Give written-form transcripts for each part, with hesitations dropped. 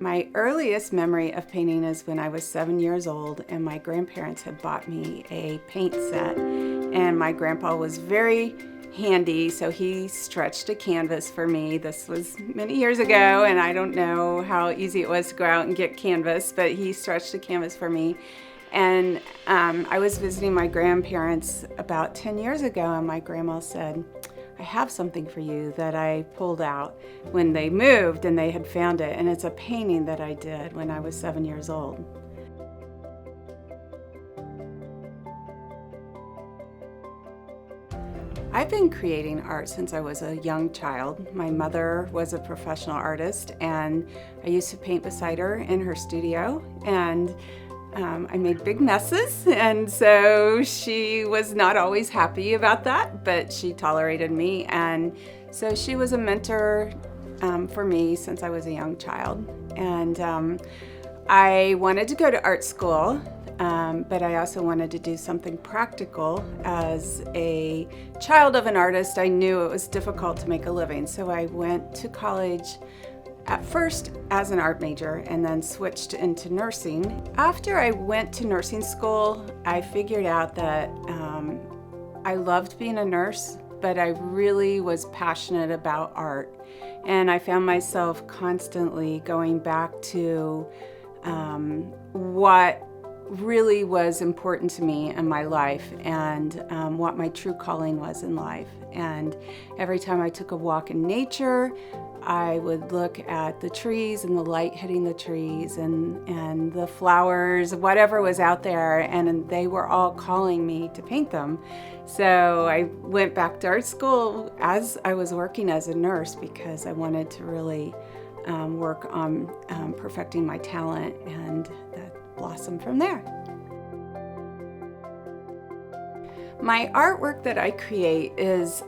My earliest memory of painting is when I was 7 years old and my grandparents had bought me a paint set, and my grandpa was very handy, so he stretched a canvas for me. This was many years ago, and I don't know how easy it was to go out and get canvas, but he stretched a canvas for me. And I was visiting my grandparents about 10 years ago, and my grandma said, "I have something for you," that I pulled out when they moved and they had found it, and it's a painting that I did when I was 7 years old. I've been creating art since I was a young child. My mother was a professional artist, and I used to paint beside her in her studio, and I made big messes, and so she was not always happy about that, but she tolerated me, and so she was a mentor for me since I was a young child. And I wanted to go to art school, but I also wanted to do something practical. As a child of an artist, I knew it was difficult to make a living, so I went to college at first as an art major and then switched into nursing. After I went to nursing school, I figured out that I loved being a nurse, but I really was passionate about art. And I found myself constantly going back to what really was important to me in my life, and what my true calling was in life. And every time I took a walk in nature, I would look at the trees and the light hitting the trees and the flowers, whatever was out there, and they were all calling me to paint them. So I went back to art school as I was working as a nurse because I wanted to really work on perfecting my talent, and that blossomed from there. My artwork that I create is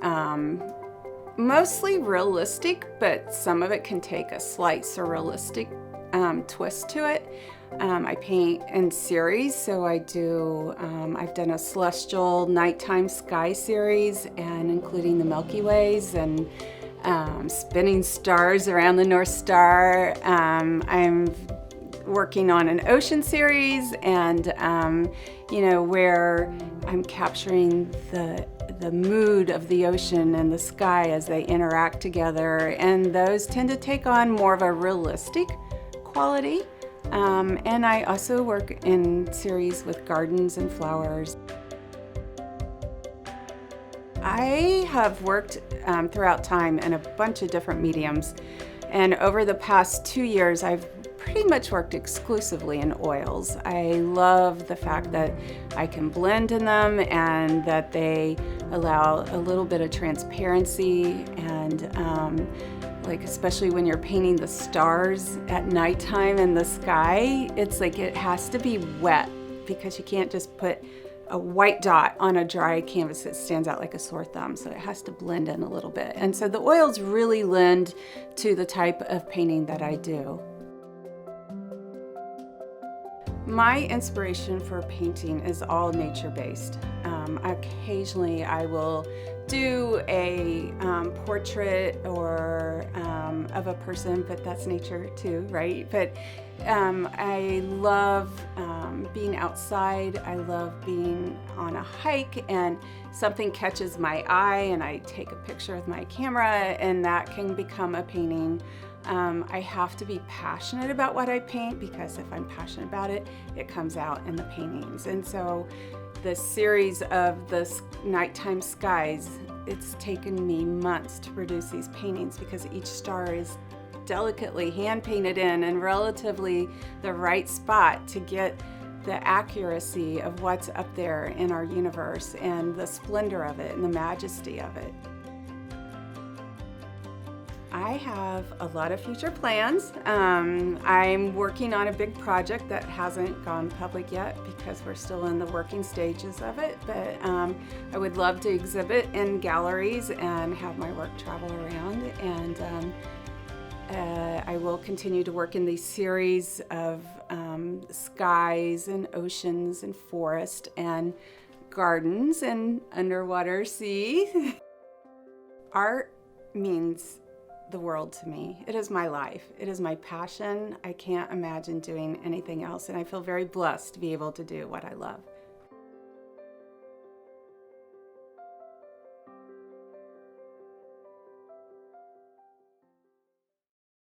mostly realistic, but some of it can take a slight surrealistic twist to it. I paint in series, so I've done a celestial nighttime sky series, and including the Milky Ways and spinning stars around the North Star. I'm working on an ocean series, and where I'm capturing the mood of the ocean and the sky as they interact together, and those tend to take on more of a realistic quality. And I also work in series with gardens and flowers. I have worked throughout time in a bunch of different mediums, and over the past 2 years I've pretty much worked exclusively in oils. I love the fact that I can blend in them and that they allow a little bit of transparency, and especially when you're painting the stars at nighttime in the sky, it's like it has to be wet because you can't just put a white dot on a dry canvas that stands out like a sore thumb, so it has to blend in a little bit. And so the oils really lend to the type of painting that I do. My inspiration for painting is all nature-based. Occasionally I will do a portrait or of a person, but that's nature too, right? But I love being outside. I love being on a hike and something catches my eye and I take a picture with my camera, and that can become a painting. I have to be passionate about what I paint, because if I'm passionate about it, it comes out in the paintings. And so the series of the nighttime skies, it's taken me months to produce these paintings because each star is delicately hand painted in relatively the right spot to get the accuracy of what's up there in our universe and the splendor of it and the majesty of it. I have a lot of future plans. I'm working on a big project that hasn't gone public yet because we're still in the working stages of it, but I would love to exhibit in galleries and have my work travel around, and I will continue to work in these series of skies and oceans and forest and gardens and underwater sea. Art means the world to me. It is my life. It is my passion. I can't imagine doing anything else, and I feel very blessed to be able to do what I love.